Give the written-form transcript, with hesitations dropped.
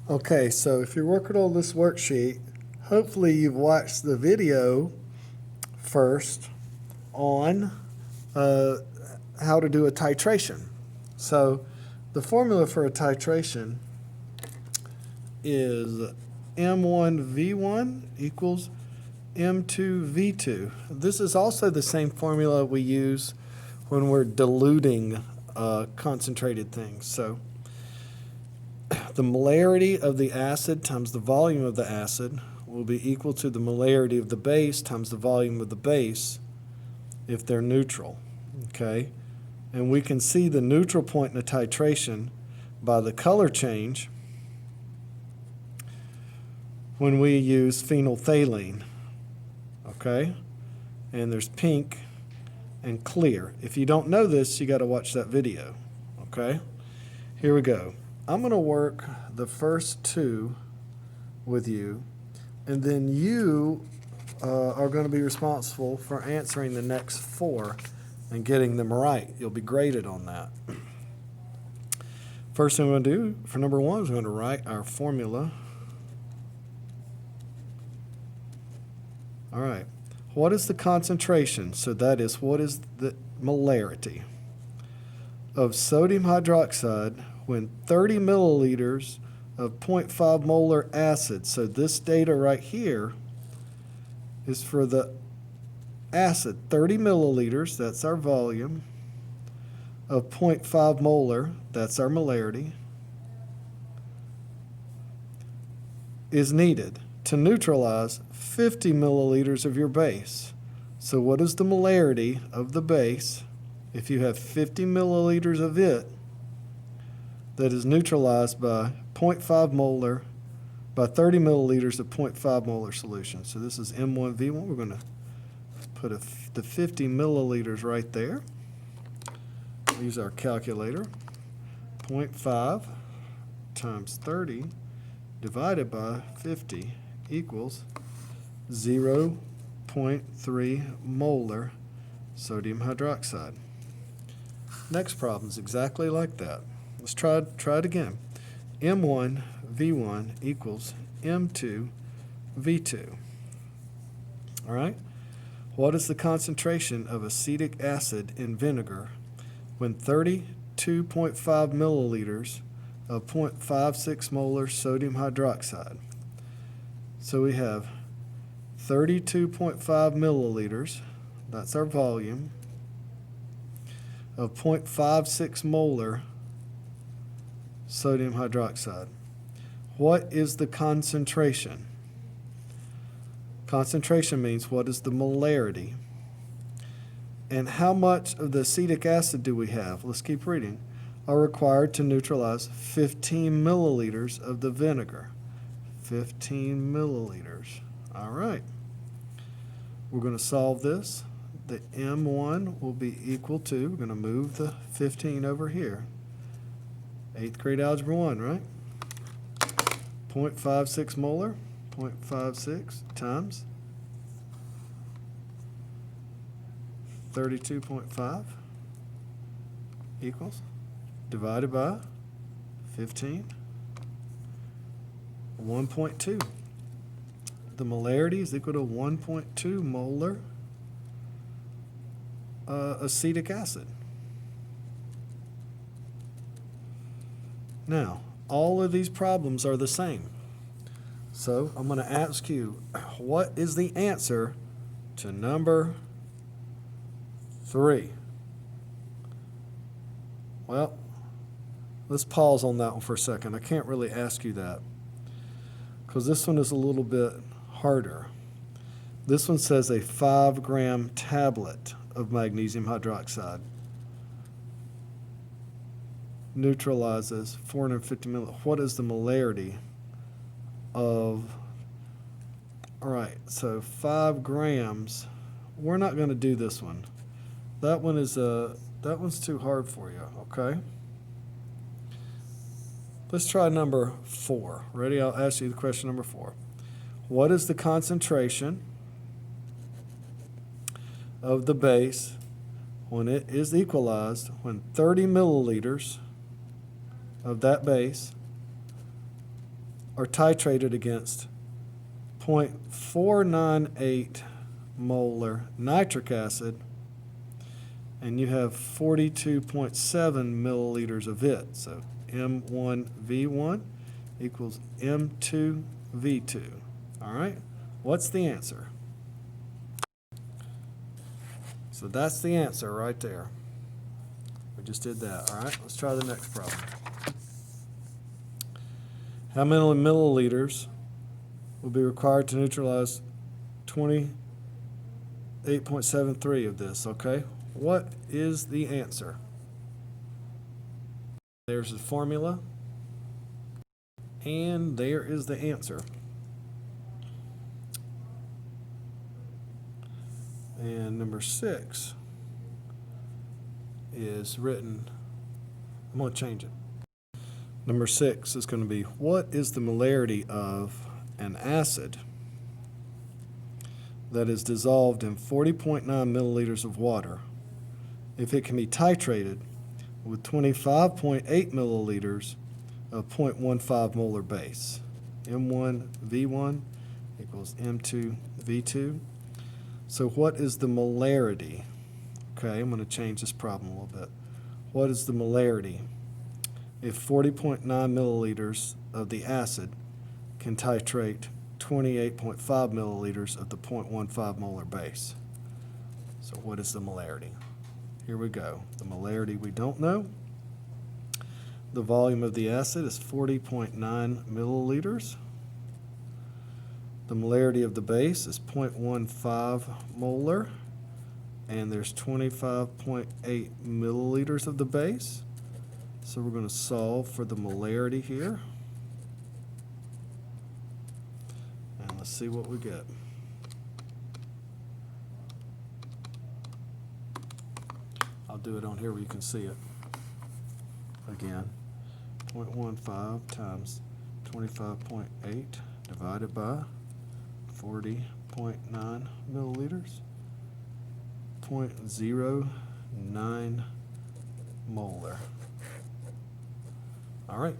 Okay, so if you're working on this worksheet, hopefully you've watched the video first on how to do a titration. So the formula for a titration is M1V1 equals M2V2. This is also the same formula we use when we're diluting concentrated things. So the molarity of the acid times the volume of the acid will be equal to the molarity of the base times the volume of the base if they're neutral, okay? And we can see the neutral point in a titration by the color change when we use phenolphthalein, okay? And there's pink and clear. If you don't know this, you got to watch that video, okay? Here we go. I'm going to work the first two with you, and then you are going to be responsible for answering the next four and getting them right. You'll be graded on that. First thing we're going to do for number one is we're going to write our formula. All right. What is the concentration? So that is, what is the molarity of sodium hydroxide when 30 milliliters of 0.5 molar acid. So this data right here is for the acid, 30 milliliters, that's our volume, of 0.5 molar, that's our molarity, is needed to neutralize 50 milliliters of your base. So what is the molarity of the base if you have 50 milliliters of it that is neutralized by 0.5 molar, by 30 milliliters of 0.5 molar solution? So this is M1V1. We're going to put the 50 milliliters right there. Use our calculator. 0.5 times 30 divided by 50 equals 0.3 molar sodium hydroxide. Next problem is exactly like that. Let's try it again. M1 V1 equals M2 V2. All right? What is the concentration of acetic acid in vinegar when 32.5 milliliters of 0.56 molar sodium hydroxide? So we have 32.5 milliliters, that's our volume, of 0.56 molar sodium hydroxide. What is the concentration? Concentration means what is the molarity? And how much of the acetic acid do we have? Let's keep reading. Are required to neutralize 15 milliliters of the vinegar. 15 milliliters. All right. We're going to solve this. The M1 will be equal to, we're going to move the 15 over here. 8th grade algebra 1, right? 0.56 molar, 0.56 times 32.5 equals, divided by 15, 1.2. The molarity is equal to 1.2 molar acetic acid. Now, all of these problems are the same. So I'm going to ask you, what is the answer to number 3? Well, let's pause on that one for a second. I can't really ask you that because this one is a little bit harder. This one says a 5-gram tablet of magnesium hydroxide neutralizes 450 milliliters. What is the molarity of, all right, so 5 grams. We're not going to do this one. That one's too hard for you, okay? Let's try number 4. Ready? I'll ask you the question number 4. What is the concentration of the base when it is equalized when 30 milliliters of that base are titrated against 0.498 molar nitric acid, and you have 42.7 milliliters of it. So M1V1 equals M2V2. All right, what's the answer? So that's the answer right there. We just did that. All right, let's try the next problem. How many milliliters will be required to neutralize 28.73 of this? Okay, what is the answer? There's the formula, and there is the answer. And number 6 is written, I'm going to change it. Number 6 is going to be, what is the molarity of an acid that is dissolved in 40.9 milliliters of water if it can be titrated with 25.8 milliliters of 0.15 molar base? M1V1 equals M2V2. So what is the molarity? Okay, I'm going to change this problem a little bit. What is the molarity if 40.9 milliliters of the acid can titrate 28.5 milliliters of the 0.15 molar base? So what is the molarity? Here we go. The molarity we don't know. The volume of the acid is 40.9 milliliters. The molarity of the base is 0.15 molar, and there's 25.8 milliliters of the base. So we're going to solve for the molarity here. And let's see what we get. I'll do it on here where you can see it. Again, 0.15 times 25.8 divided by 40.9 milliliters, 0.09 molar. All right.